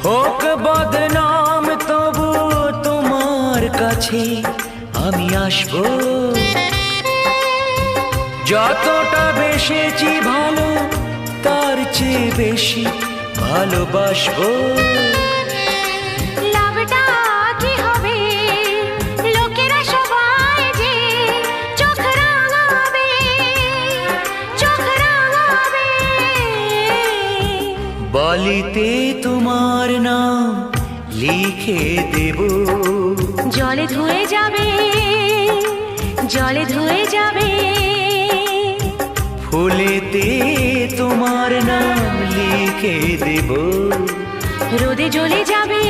হোক বদনাম তবু তোমার কাছে আমি আসবো। যতটা বেসেছি ভালো তার চেয়ে বেশি ভালোবাসবো। লাভটা কি হবে লোকেরা সবাই যে চোখ রাঙাবে, চোখ রাঙাবে। বালিতে তোমার নাম লিখে দেব, জলে ধুয়ে যাবে, জলে ধুয়ে যাবে। ফুলেতে তোমার নাম লিখে দেব, রোদে জ্বলে যাবে।